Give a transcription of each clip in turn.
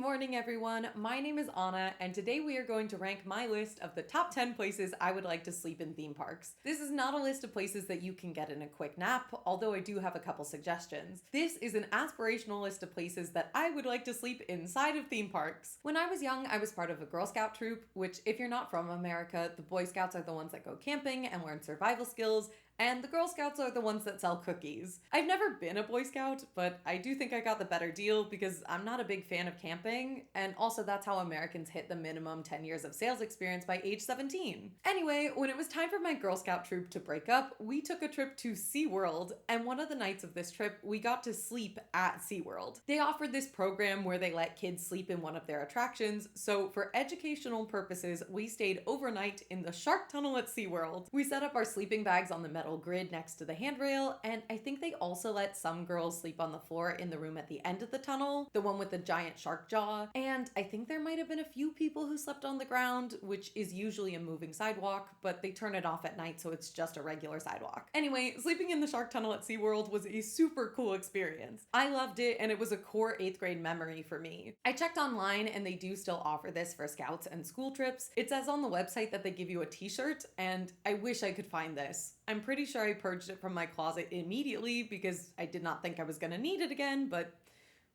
morning, everyone. My name is Anna, and today we are going to rank my list of the top 10 places I would like to sleep in theme parks. This is not a list of places that you can get in a quick nap, although I do have a couple suggestions. This is an aspirational list of places that I would like to sleep inside of theme parks. When I was young, I was part of a Girl Scout troop, which, if you're not from America, the Boy Scouts are the ones that go camping and learn survival skills, and the Girl Scouts are the ones that sell cookies. I've never been a Boy Scout, but I do think I got the better deal because I'm not a big fan of camping, and also that's how Americans hit the minimum 10 years of sales experience by age 17. Anyway, when it was time for my Girl Scout troop to break up, we took a trip to SeaWorld, and one of the nights of this trip, we got to sleep at SeaWorld. They offered this program where they let kids sleep in one of their attractions, so for educational purposes, we stayed overnight in the shark tunnel at SeaWorld. We set up our sleeping bags on the metal grid next to the handrail, and I think they also let some girls sleep on the floor in the room at the end of the tunnel, the one with the giant shark jaw, and I think there might have been a few people who slept on the ground, which is usually a moving sidewalk, but they turn it off at night so it's just a regular sidewalk. Anyway, sleeping in the shark tunnel at SeaWorld was a super cool experience. I loved it, and it was a core 8th grade memory for me. I checked online, and they do still offer this for scouts and school trips. It says on the website that they give you a t-shirt, and I wish I could find this. I'm pretty sure I purged it from my closet immediately because I did not think I was gonna need it again, but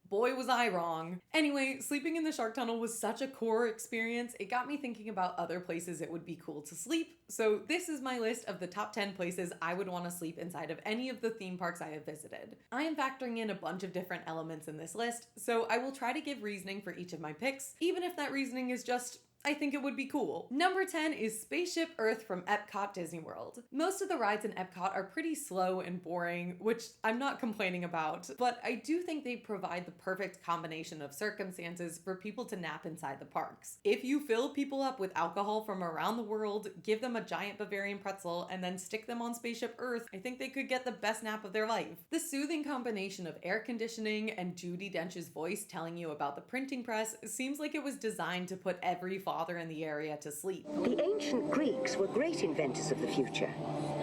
boy was I wrong. Anyway, sleeping in the shark tunnel was such a core experience, it got me thinking about other places it would be cool to sleep. So this is my list of the top 10 places I would want to sleep inside of any of the theme parks I have visited. I am factoring in a bunch of different elements in this list, so I will try to give reasoning for each of my picks, even if that reasoning is just I think it would be cool. Number 10 is Spaceship Earth from Epcot Disney World. Most of the rides in Epcot are pretty slow and boring, which I'm not complaining about, but I do think they provide the perfect combination of circumstances for people to nap inside the parks. If you fill people up with alcohol from around the world, give them a giant Bavarian pretzel, and then stick them on Spaceship Earth, I think they could get the best nap of their life. The soothing combination of air conditioning and Judi Dench's voice telling you about the printing press seems like it was designed to put every father in the area to sleep. The ancient Greeks were great inventors of the future.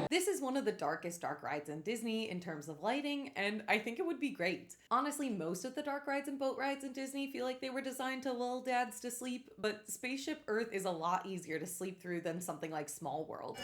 This is one of the darkest dark rides in Disney in terms of lighting, and I think it would be great. Honestly, most of the dark rides and boat rides in Disney feel like they were designed to lull dads to sleep, but Spaceship Earth is a lot easier to sleep through than something like Small World.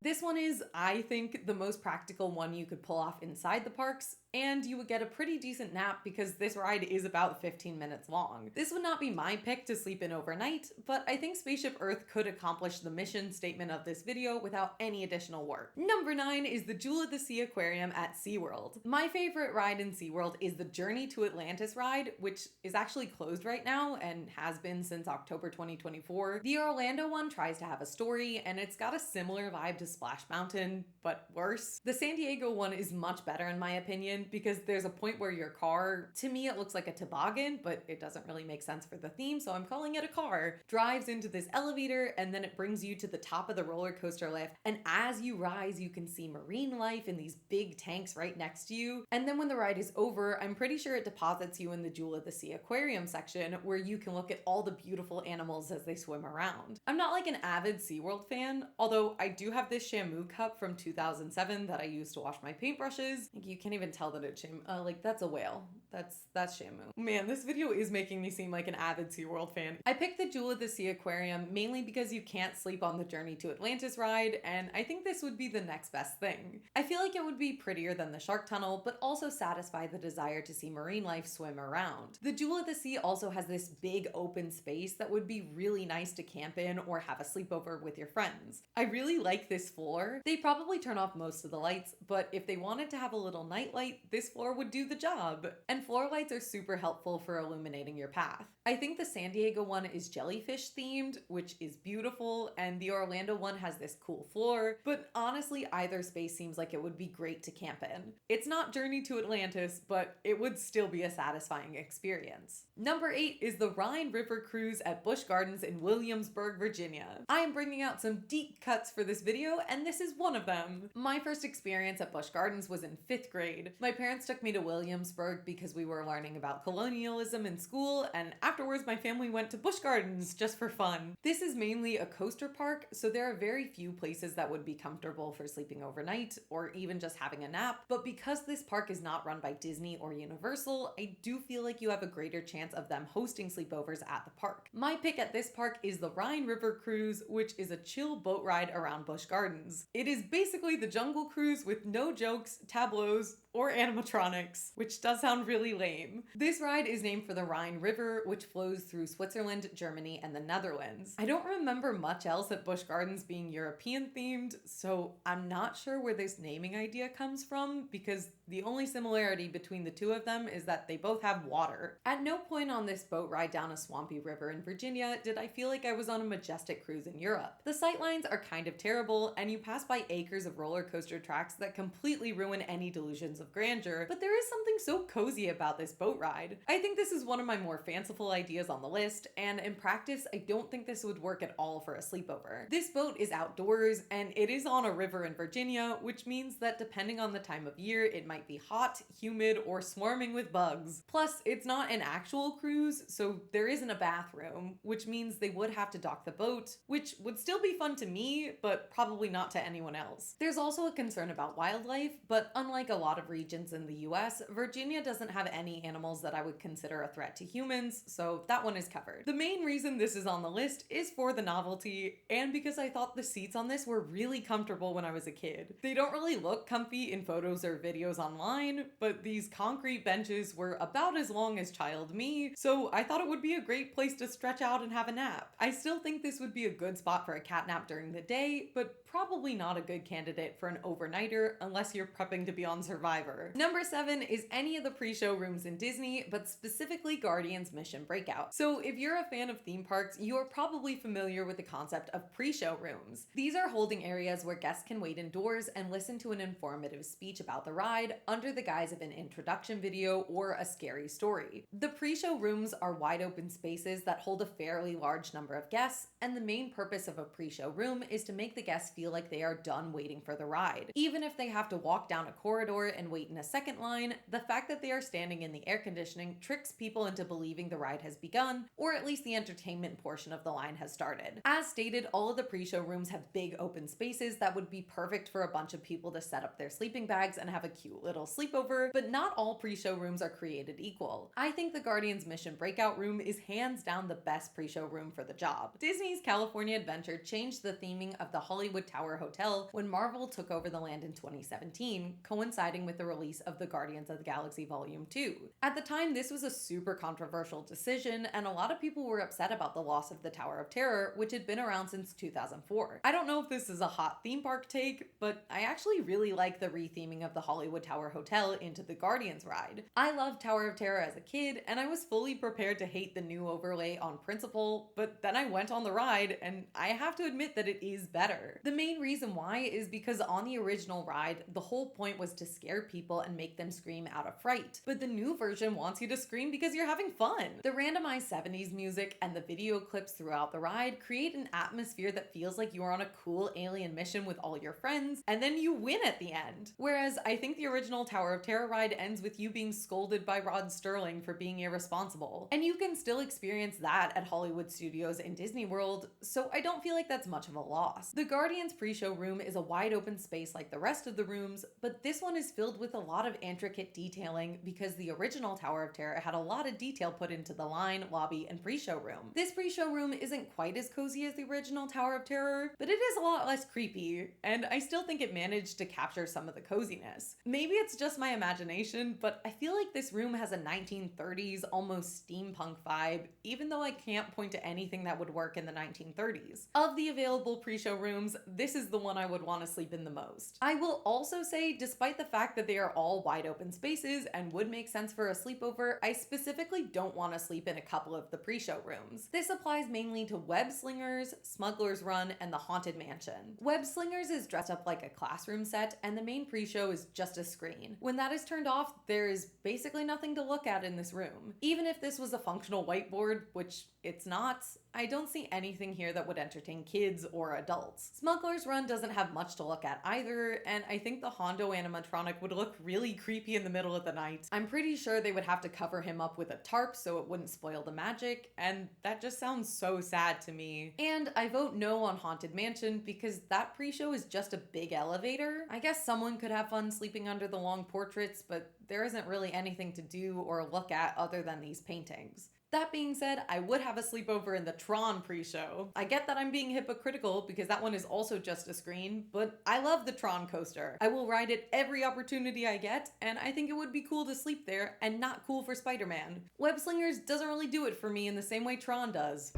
This one is, I think, the most practical one you could pull off inside the parks, and you would get a pretty decent nap because this ride is about 15 minutes long. This would not be my pick to sleep in overnight, but I think Spaceship Earth could accomplish the mission statement of this video without any additional work. Number 9 is the Jewel of the Sea Aquarium at SeaWorld. My favorite ride in SeaWorld is the Journey to Atlantis ride, which is actually closed right now and has been since October 2024. The Orlando one tries to have a story, and it's got a similar vibe to Splash Mountain, but worse. The San Diego one is much better in my opinion because there's a point where your car, to me it looks like a toboggan, but it doesn't really make sense for the theme, so I'm calling it a car, drives into this elevator and then it brings you to the top of the roller coaster lift, and as you rise you can see marine life in these big tanks right next to you, and then when the ride is over, I'm pretty sure it deposits you in the Jewel of the Sea Aquarium section where you can look at all the beautiful animals as they swim around. I'm not like an avid SeaWorld fan, although I do have this Shamu cup from 2007 that I used to wash my paintbrushes. You can't even tell that it's Shamu. Like, that's a whale. That's Shamu. Man, this video is making me seem like an avid SeaWorld fan. I picked the Jewel of the Sea Aquarium mainly because you can't sleep on the Journey to Atlantis ride, and I think this would be the next best thing. I feel like it would be prettier than the Shark Tunnel, but also satisfy the desire to see marine life swim around. The Jewel of the Sea also has this big open space that would be really nice to camp in or have a sleepover with your friends. I really like this floor. They probably turn off most of the lights, but if they wanted to have a little night light, this floor would do the job. And floor lights are super helpful for illuminating your path. I think the San Diego one is jellyfish themed, which is beautiful, and the Orlando one has this cool floor, but honestly either space seems like it would be great to camp in. It's not Journey to Atlantis, but it would still be a satisfying experience. Number 8 is the Rhine River Cruise at Busch Gardens in Williamsburg, Virginia. I am bringing out some deep cuts for this video, and this is one of them. My first experience at Busch Gardens was in 5th grade. My parents took me to Williamsburg because we were learning about colonialism in school, and afterwards my family went to Busch Gardens just for fun. This is mainly a coaster park, so there are very few places that would be comfortable for sleeping overnight or even just having a nap, but because this park is not run by Disney or Universal, I do feel like you have a greater chance of them hosting sleepovers at the park. My pick at this park is the Rhine River Cruise, which is a chill boat ride around Busch Gardens. It is basically the Jungle Cruise with no jokes, tableaus, or animatronics, which does sound really lame. This ride is named for the Rhine River, which flows through Switzerland, Germany, and the Netherlands. I don't remember much else at Busch Gardens being European themed, so I'm not sure where this naming idea comes from, because the only similarity between the two of them is that they both have water. At no point on this boat ride down a swampy river in Virginia did I feel like I was on a majestic cruise in Europe. The sightlines are kind of terrible, and you pass by acres of roller coaster tracks that completely ruin any delusions of grandeur, but there is something so cozy about this boat ride. I think this is one of my more fanciful ideas on the list, and in practice, I don't think this would work at all for a sleepover. This boat is outdoors, and it is on a river in Virginia, which means that depending on the time of year, it might be hot, humid, or swarming with bugs. Plus, it's not an actual cruise, so there isn't a bathroom, which means they would have to dock the boat, which would still be fun to me, but probably not to anyone else. There's also a concern about wildlife, but unlike a lot of regions in the US, Virginia doesn't have any animals that I would consider a threat to humans, so that one is covered. The main reason this is on the list is for the novelty, and because I thought the seats on this were really comfortable when I was a kid. They don't really look comfy in photos or videos online, but these concrete benches were about as long as child me, so I thought it would be a great place to stretch out and have a nap. I still think this would be a good spot for a cat nap during the day, but probably not a good candidate for an overnighter unless you're prepping to be on Survivor. Number 7 is any of the pre-show rooms in Disney, but specifically Guardians Mission Breakout. So if you're a fan of theme parks, you are probably familiar with the concept of pre-show rooms. These are holding areas where guests can wait indoors and listen to an informative speech about the ride under the guise of an introduction video or a scary story. The pre-show rooms are wide open spaces that hold a fairly large number of guests, and the main purpose of a pre-show room is to make the guests feel like they are done waiting for the ride. Even if they have to walk down a corridor and wait in a second line, the fact that they are standing in the air conditioning tricks people into believing the ride has begun, or at least the entertainment portion of the line has started. As stated, all of the pre-show rooms have big open spaces that would be perfect for a bunch of people to set up their sleeping bags and have a cute little sleepover, but not all pre-show rooms are created equal. I think the Guardians Mission Breakout Room is hands down the best pre-show room for the job. Disney's California Adventure changed the theming of the Hollywood Tower Hotel when Marvel took over the land in 2017, coinciding with the release of the Guardians of the Galaxy Volume 2. At the time, this was a super controversial decision, and a lot of people were upset about the loss of the Tower of Terror, which had been around since 2004. I don't know if this is a hot theme park take, but I actually really like the retheming of the Hollywood Tower Hotel into the Guardians ride. I loved Tower of Terror as a kid, and I was fully prepared to hate the new overlay on principle, but then I went on the ride, and I have to admit that it is better. The main reason why is because on the original ride, the whole point was to scare people and make them scream out of fright, but the new version wants you to scream because you're having fun. The randomized 70s music and the video clips throughout the ride create an atmosphere that feels like you're on a cool alien mission with all your friends, and then you win at the end. Whereas I think the original Tower of Terror ride ends with you being scolded by Rod Sterling for being irresponsible. And you can still experience that at Hollywood Studios in Disney World, so I don't feel like that's much of a loss. The Guardians pre-show room is a wide open space like the rest of the rooms, but this one is filled with a lot of intricate detailing because the original Tower of Terror had a lot of detail put into the line, lobby, and pre-show room. This pre-show room isn't quite as cozy as the original Tower of Terror, but it is a lot less creepy, and I still think it managed to capture some of the coziness. Maybe it's just my imagination, but I feel like this room has a 1930s, almost steampunk vibe, even though I can't point to anything that would work in the 1930s. Of the available pre-show rooms, this is the one I would want to sleep in the most. I will also say, despite the fact that they are all wide open spaces and would make sense for a sleepover, I specifically don't want to sleep in a couple of the pre-show rooms. This applies mainly to Web Slingers, Smuggler's Run, and the Haunted Mansion. Web Slingers is dressed up like a classroom set, and the main pre-show is just a screen. When that is turned off, there is basically nothing to look at in this room. Even if this was a functional whiteboard, which it's not, I don't see anything here that would entertain kids or adults. Smuggler's Run doesn't have much to look at either, and I think the Hondo animatronic would look really creepy in the middle of the night. I'm pretty sure they would have to cover him up with a tarp so it wouldn't spoil the magic, and that just sounds so sad to me. And I vote no on Haunted Mansion because that pre-show is just a big elevator. I guess someone could have fun sleeping under the long portraits, but there isn't really anything to do or look at other than these paintings. That being said, I would have a sleepover in the Tron pre-show. I get that I'm being hypocritical because that one is also just a screen, but I love the Tron coaster. I will ride it every opportunity I get, and I think it would be cool to sleep there and not cool for Spider-Man. Web Slingers doesn't really do it for me in the same way Tron does.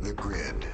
The Grid.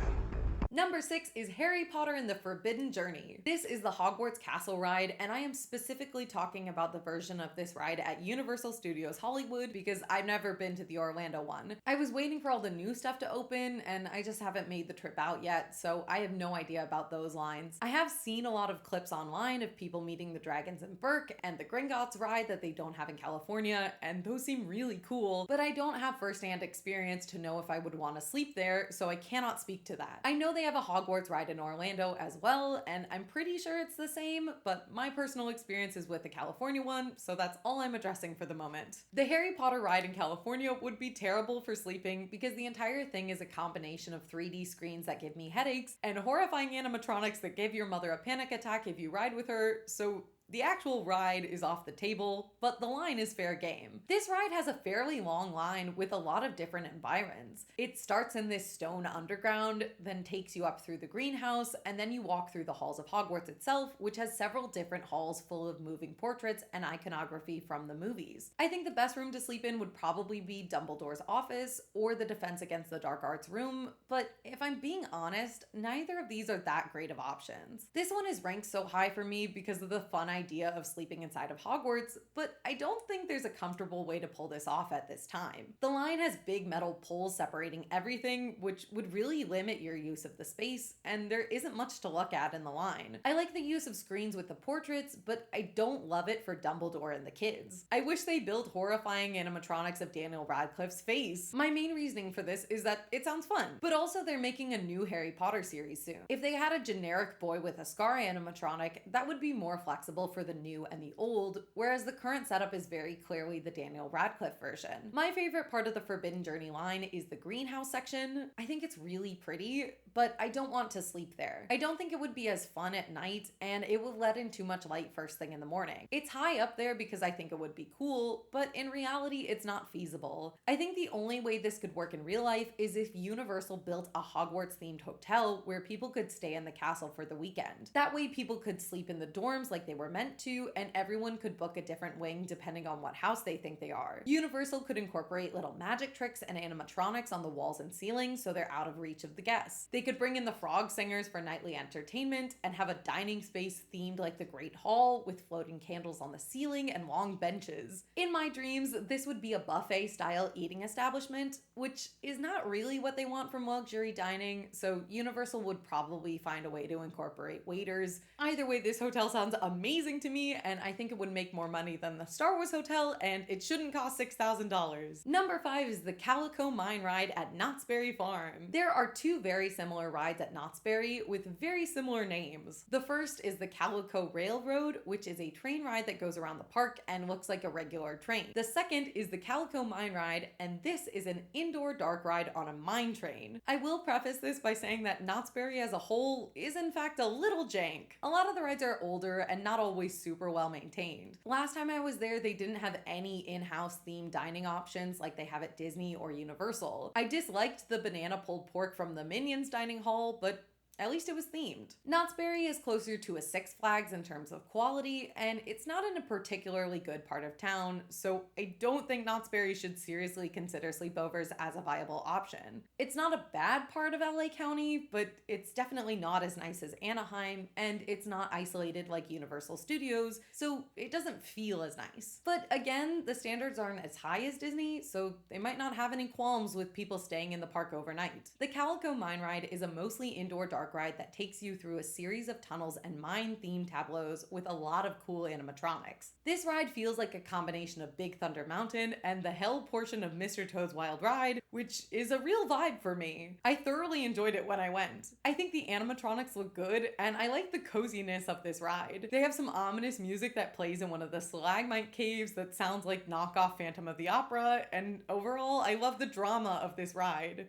Number 6 is Harry Potter and the Forbidden Journey. This is the Hogwarts Castle ride, and I am specifically talking about the version of this ride at Universal Studios Hollywood because I've never been to the Orlando one. I was waiting for all the new stuff to open, and I just haven't made the trip out yet, so I have no idea about those lines. I have seen a lot of clips online of people meeting the dragons in Berk and the Gringotts ride that they don't have in California, and those seem really cool, but I don't have firsthand experience to know if I would want to sleep there, so I cannot speak to that. I know they have a Hogwarts ride in Orlando as well, and I'm pretty sure it's the same, but my personal experience is with the California one, so that's all I'm addressing for the moment. The Harry Potter ride in California would be terrible for sleeping because the entire thing is a combination of 3D screens that give me headaches and horrifying animatronics that give your mother a panic attack if you ride with her, so the actual ride is off the table, but the line is fair game. This ride has a fairly long line with a lot of different environs. It starts in this stone underground, then takes you up through the greenhouse, and then you walk through the halls of Hogwarts itself, which has several different halls full of moving portraits and iconography from the movies. I think the best room to sleep in would probably be Dumbledore's office or the Defense Against the Dark Arts room, but if I'm being honest, neither of these are that great of options. This one is ranked so high for me because of the fun idea of sleeping inside of Hogwarts, but I don't think there's a comfortable way to pull this off at this time. The line has big metal poles separating everything, which would really limit your use of the space, and there isn't much to look at in the line. I like the use of screens with the portraits, but I don't love it for Dumbledore and the kids. I wish they built horrifying animatronics of Daniel Radcliffe's face. My main reasoning for this is that it sounds fun, but also they're making a new Harry Potter series soon. If they had a generic boy with a scar animatronic, that would be more flexible for the new and the old, whereas the current setup is very clearly the Daniel Radcliffe version. My favorite part of the Forbidden Journey line is the greenhouse section. I think it's really pretty, but I don't want to sleep there. I don't think it would be as fun at night, and it would let in too much light first thing in the morning. It's high up there because I think it would be cool, but in reality, it's not feasible. I think the only way this could work in real life is if Universal built a Hogwarts-themed hotel where people could stay in the castle for the weekend. That way people could sleep in the dorms like they were meant to, and everyone could book a different wing depending on what house they think they are. Universal could incorporate little magic tricks and animatronics on the walls and ceilings so they're out of reach of the guests. They could bring in the frog singers for nightly entertainment and have a dining space themed like the Great Hall with floating candles on the ceiling and long benches. In my dreams, this would be a buffet style eating establishment, which is not really what they want from luxury dining, so Universal would probably find a way to incorporate waiters. Either way, this hotel sounds amazing to me, and I think it would make more money than the Star Wars Hotel, and it shouldn't cost $6,000. Number 5 is the Calico Mine Ride at Knott's Berry Farm. There are two very similar rides at Knott's Berry with very similar names. The first is the Calico Railroad, which is a train ride that goes around the park and looks like a regular train. The second is the Calico Mine Ride, and this is an indoor dark ride on a mine train. I will preface this by saying that Knott's Berry as a whole is in fact a little jank. A lot of the rides are older and not always super well maintained. Last time I was there, they didn't have any in-house themed dining options like they have at Disney or Universal. I disliked the banana pulled pork from the Minions dining hall, but at least it was themed. Knott's Berry is closer to a Six Flags in terms of quality, and it's not in a particularly good part of town, so I don't think Knott's Berry should seriously consider sleepovers as a viable option. It's not a bad part of LA County, but it's definitely not as nice as Anaheim, and it's not isolated like Universal Studios, so it doesn't feel as nice. But again, the standards aren't as high as Disney, so they might not have any qualms with people staying in the park overnight. The Calico Mine Ride is a mostly indoor dark dark ride that takes you through a series of tunnels and mine-themed tableaus with a lot of cool animatronics. This ride feels like a combination of Big Thunder Mountain and the hell portion of Mr. Toad's Wild Ride, which is a real vibe for me. I thoroughly enjoyed it when I went. I think the animatronics look good, and I like the coziness of this ride. They have some ominous music that plays in one of the stalagmite caves that sounds like knockoff Phantom of the Opera, and overall, I love the drama of this ride.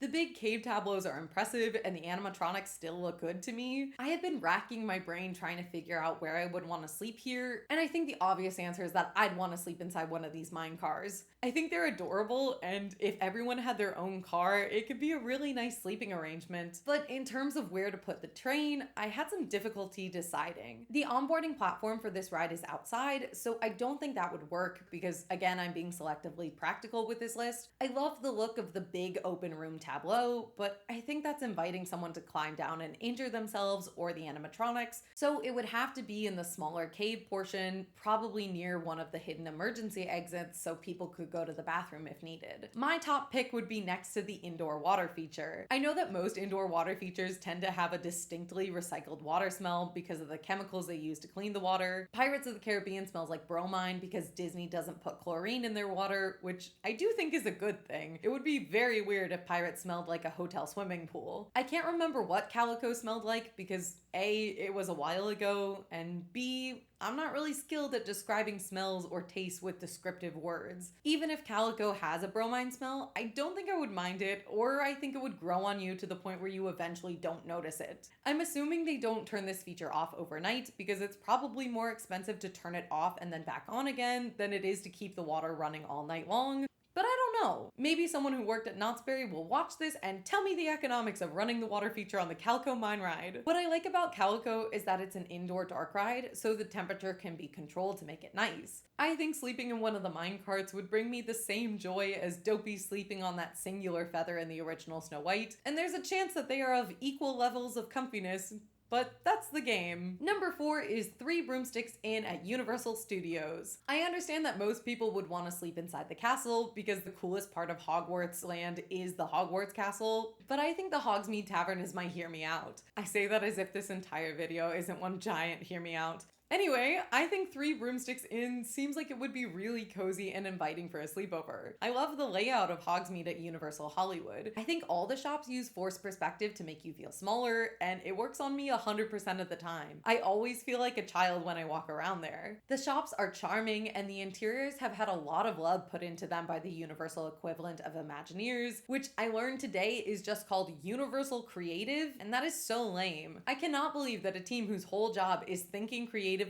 The big cave tableaus are impressive and the animatronics still look good to me. I have been racking my brain trying to figure out where I would want to sleep here, and I think the obvious answer is that I'd want to sleep inside one of these mine cars. I think they're adorable, and if everyone had their own car, it could be a really nice sleeping arrangement. But in terms of where to put the train, I had some difficulty deciding. The onboarding platform for this ride is outside, so I don't think that would work because, again, I'm being selectively practical with this list. I love the look of the big open room tableau, but I think that's inviting someone to climb down and injure themselves or the animatronics, so it would have to be in the smaller cave portion, probably near one of the hidden emergency exits so people could go to the bathroom if needed. My top pick would be next to the indoor water feature. I know that most indoor water features tend to have a distinctly recycled water smell because of the chemicals they use to clean the water. Pirates of the Caribbean smells like bromine because Disney doesn't put chlorine in their water, which I do think is a good thing. It would be very weird if Pirates smelled like a hotel swimming pool. I can't remember what Calico smelled like because A, it was a while ago, and B, I'm not really skilled at describing smells or tastes with descriptive words. Even if Calico has a bromine smell, I don't think I would mind it, or I think it would grow on you to the point where you eventually don't notice it. I'm assuming they don't turn this feature off overnight because it's probably more expensive to turn it off and then back on again than it is to keep the water running all night long. But I don't know. Maybe someone who worked at Knott's Berry will watch this and tell me the economics of running the water feature on the Calico Mine Ride. What I like about Calico is that it's an indoor dark ride, so the temperature can be controlled to make it nice. I think sleeping in one of the mine carts would bring me the same joy as Dopey sleeping on that singular feather in the original Snow White, and there's a chance that they are of equal levels of comfiness. But that's the game. Number 4 is 3 Broomsticks Inn at Universal Studios. I understand that most people would want to sleep inside the castle because the coolest part of Hogwarts land is the Hogwarts castle, but I think the Hogsmeade Tavern is my hear me out. I say that as if this entire video isn't one giant hear me out. Anyway, I think 3 Broomsticks Inn seems like it would be really cozy and inviting for a sleepover. I love the layout of Hogsmeade at Universal Hollywood. I think all the shops use forced perspective to make you feel smaller, and it works on me 100% of the time. I always feel like a child when I walk around there. The shops are charming, and the interiors have had a lot of love put into them by the Universal equivalent of Imagineers, which I learned today is just called Universal Creative, and that is so lame. I cannot believe that a team whose whole job is thinking creatively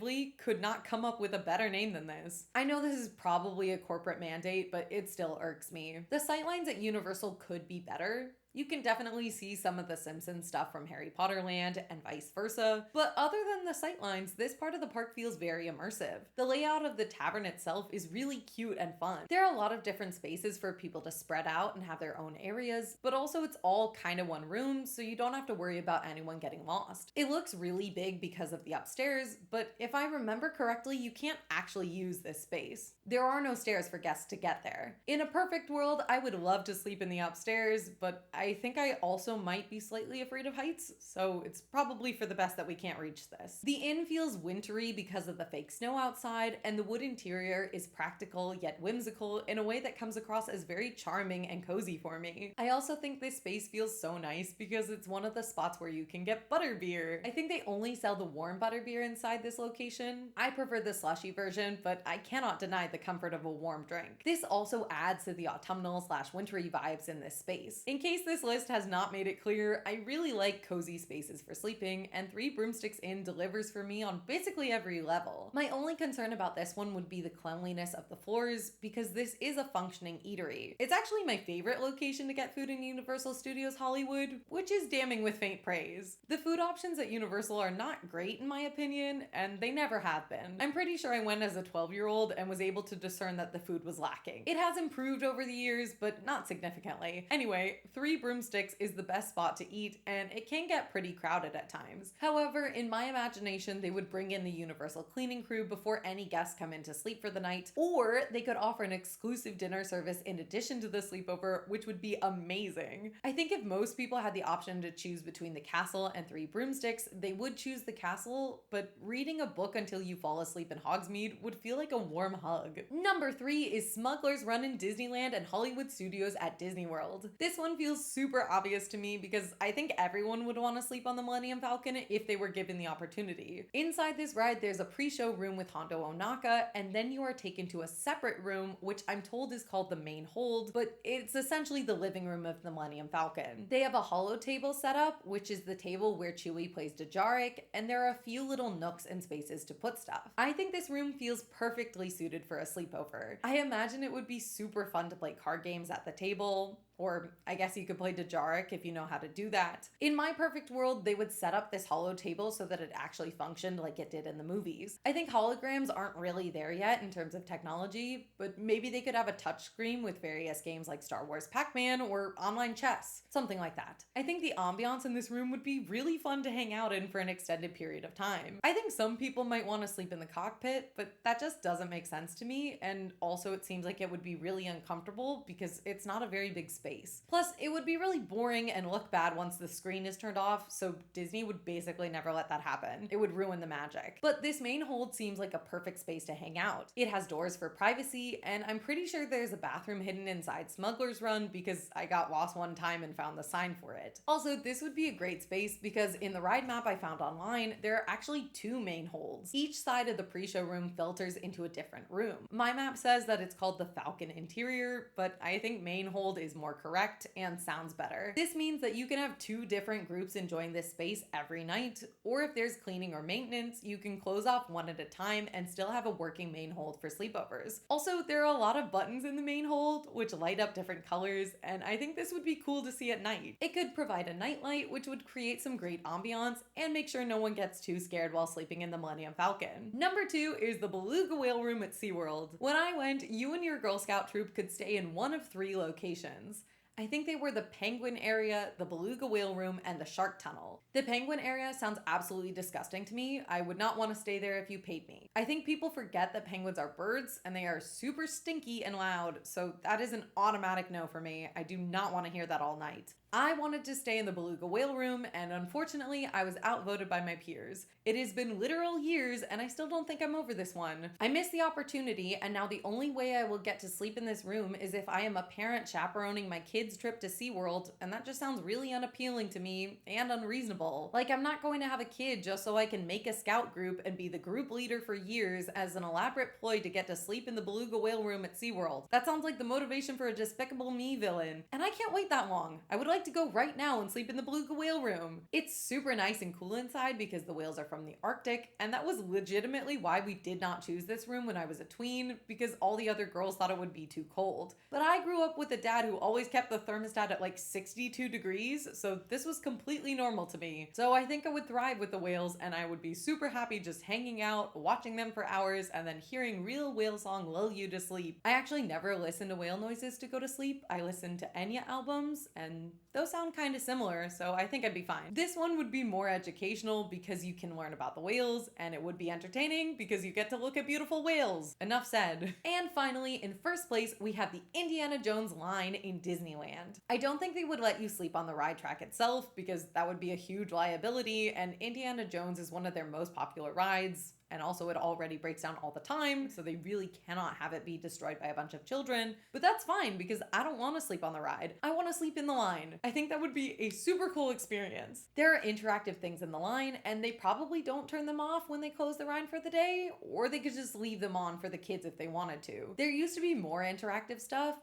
could not come up with a better name than this. I know this is probably a corporate mandate, but it still irks me. The sightlines at Universal could be better. You can definitely see some of the Simpsons stuff from Harry Potter Land and vice versa, but other than the sightlines, this part of the park feels very immersive. The layout of the tavern itself is really cute and fun. There are a lot of different spaces for people to spread out and have their own areas, but also it's all kind of one room, so you don't have to worry about anyone getting lost. It looks really big because of the upstairs, but if I remember correctly, you can't actually use this space. There are no stairs for guests to get there. In a perfect world, I would love to sleep in the upstairs, but I think I also might be slightly afraid of heights, so it's probably for the best that we can't reach this. The inn feels wintry because of the fake snow outside, and the wood interior is practical yet whimsical in a way that comes across as very charming and cozy for me. I also think this space feels so nice because it's one of the spots where you can get butterbeer. I think they only sell the warm butterbeer inside this location. I prefer the slushy version, but I cannot deny the comfort of a warm drink. This also adds to the autumnal/wintry vibes in this space. In case this list has not made it clear, I really like cozy spaces for sleeping, and 3 Broomsticks Inn delivers for me on basically every level. My only concern about this one would be the cleanliness of the floors, because this is a functioning eatery. It's actually my favorite location to get food in Universal Studios Hollywood, which is damning with faint praise. The food options at Universal are not great in my opinion, and they never have been. I'm pretty sure I went as a 12-year-old and was able to discern that the food was lacking. It has improved over the years, but not significantly. Anyway, 3 Broomsticks is the best spot to eat, and it can get pretty crowded at times. However, in my imagination, they would bring in the universal cleaning crew before any guests come in to sleep for the night, or they could offer an exclusive dinner service in addition to the sleepover, which would be amazing. I think if most people had the option to choose between the castle and Three Broomsticks, they would choose the castle, but reading a book until you fall asleep in Hogsmeade would feel like a warm hug. Number 3 is Smuggler's Run in Disneyland and Hollywood Studios at Disney World. This one feels super obvious to me because I think everyone would want to sleep on the Millennium Falcon if they were given the opportunity. Inside this ride, there's a pre-show room with Hondo Ohnaka, and then you are taken to a separate room, which I'm told is called the main hold, but it's essentially the living room of the Millennium Falcon. They have a holo table set up, which is the table where Chewie plays Dejarik, and there are a few little nooks and spaces to put stuff. I think this room feels perfectly suited for a sleepover. I imagine it would be super fun to play card games at the table, or I guess you could play Dejarik if you know how to do that. In my perfect world, they would set up this holo table so that it actually functioned like it did in the movies. I think holograms aren't really there yet in terms of technology, but maybe they could have a touchscreen with various games like Star Wars Pac-Man or online chess, something like that. I think the ambiance in this room would be really fun to hang out in for an extended period of time. I think some people might want to sleep in the cockpit, but that just doesn't make sense to me, and also it seems like it would be really uncomfortable because it's not a very big space. Plus, it would be really boring and look bad once the screen is turned off, so Disney would basically never let that happen. It would ruin the magic. But this main hold seems like a perfect space to hang out. It has doors for privacy, and I'm pretty sure there's a bathroom hidden inside Smuggler's Run because I got lost one time and found the sign for it. Also, this would be a great space because in the ride map I found online, there are actually 2 main holds. Each side of the pre-show room filters into a different room. My map says that it's called the Falcon Interior, but I think main hold is more correct and sounds better. This means that you can have 2 different groups enjoying this space every night, or if there's cleaning or maintenance, you can close off one at a time and still have a working main hold for sleepovers. Also, there are a lot of buttons in the main hold, which light up different colors, and I think this would be cool to see at night. It could provide a nightlight, which would create some great ambiance and make sure no one gets too scared while sleeping in the Millennium Falcon. Number 2 is the Beluga Whale Room at SeaWorld. When I went, you and your Girl Scout troop could stay in one of 3 locations. I think they were the Penguin area, the Beluga Whale Room, and the Shark Tunnel. The Penguin area sounds absolutely disgusting to me. I would not want to stay there if you paid me. I think people forget that penguins are birds and they are super stinky and loud, so that is an automatic no for me. I do not want to hear that all night. I wanted to stay in the Beluga Whale Room, and unfortunately, I was outvoted by my peers. It has been literal years, and I still don't think I'm over this one. I missed the opportunity, and now the only way I will get to sleep in this room is if I am a parent chaperoning my kids' trip to SeaWorld, and that just sounds really unappealing to me and unreasonable. Like, I'm not going to have a kid just so I can make a scout group and be the group leader for years as an elaborate ploy to get to sleep in the Beluga Whale Room at SeaWorld. That sounds like the motivation for a Despicable Me villain, and I can't wait that long. I would like to go right now and sleep in the Beluga Whale Room. It's super nice and cool inside because the whales are from the Arctic, and that was legitimately why we did not choose this room when I was a tween, because all the other girls thought it would be too cold. But I grew up with a dad who always kept the thermostat at like 62 degrees, so this was completely normal to me. So I think I would thrive with the whales, and I would be super happy just hanging out, watching them for hours, and then hearing real whale song lull you to sleep. I actually never listen to whale noises to go to sleep. I listen to Enya albums, and those sound kind of similar, so I think I'd be fine. This one would be more educational because you can learn about the whales, and it would be entertaining because you get to look at beautiful whales. Enough said. And finally, in first place, we have the Indiana Jones line in Disneyland. I don't think they would let you sleep on the ride track itself because that would be a huge liability, and Indiana Jones is one of their most popular rides. And also it already breaks down all the time, so they really cannot have it be destroyed by a bunch of children. But that's fine because I don't want to sleep on the ride. I want to sleep in the line. I think that would be a super cool experience. There are interactive things in the line, and they probably don't turn them off when they close the ride for the day, or they could just leave them on for the kids if they wanted to. There used to be more interactive stuff.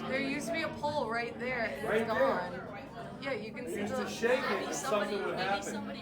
There used to be a pole right there. It's gone. Yeah, you can see Used to shake it and something would happen.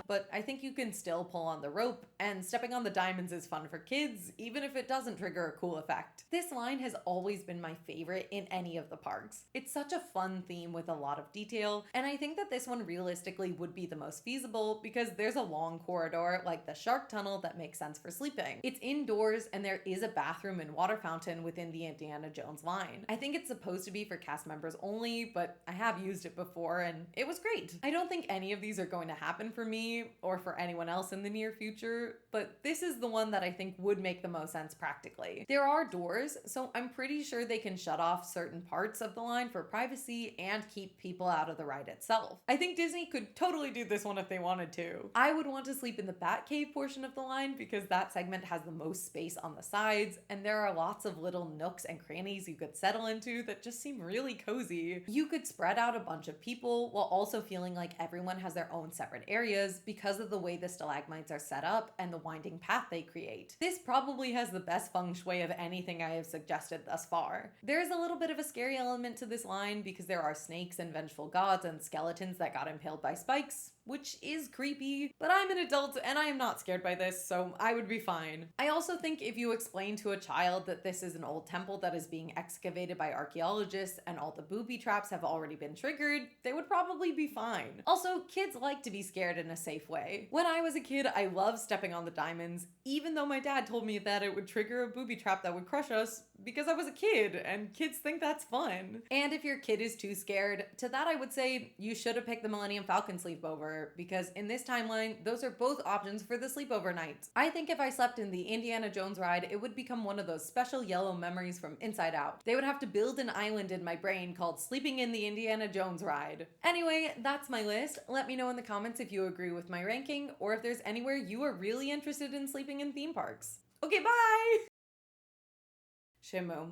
But I think you can still pull on the rope and stepping on the diamonds is fun for kids, even if it doesn't trigger a cool effect. This line has always been my favorite in any of the parks. It's such a fun theme with a lot of detail, and I think that this one realistically would be the most feasible because there's a long corridor like the shark tunnel that makes sense for sleeping. It's indoors and there is a bathroom and water fountain within the Indiana Jones line. I think it's supposed to be for cast members only, but I have used it before and it was great. I don't think any of these are going to happen for me or for anyone else in the near future, but this is the one that I think would make the most sense practically. There are doors, so I'm pretty sure they can shut off certain parts of the line for privacy and keep people out of the ride itself. I think Disney could totally do this one if they wanted to. I would want to sleep in the Batcave portion of the line because that segment has the most space on the sides, and there are lots of little nooks and crannies you could settle into that just seem really cozy. You could spread out a bunch of people while also feeling like everyone has their own separate areas because of the way the stalagmites are set up and the winding path they create. This probably has the best feng shui of anything I have suggested thus far. There is a little bit of a scary element to this line because there are snakes and vengeful gods and skeletons that got impaled by spikes, which is creepy, but I'm an adult and I am not scared by this, so I would be fine. I also think if you explain to a child that this is an old temple that is being excavated by archaeologists and all the booby traps have already been triggered, they would probably be fine. Also, kids like to be scared in a safe way. When I was a kid, I loved stepping on the diamonds, even though my dad told me that it would trigger a booby trap that would crush us because I was a kid, and kids think that's fun. And if your kid is too scared, to that I would say you should have picked the Millennium Falcon sleepover, because in this timeline, those are both options for the sleepover nights. I think if I slept in the Indiana Jones ride, it would become one of those special yellow memories from Inside Out. They would have to build an island in my brain called Sleeping in the Indiana Jones Ride. Anyway, that's my list. Let me know in the comments if you agree with my ranking, or if there's anywhere you are really interested in sleeping in theme parks. Okay, bye! Shimu.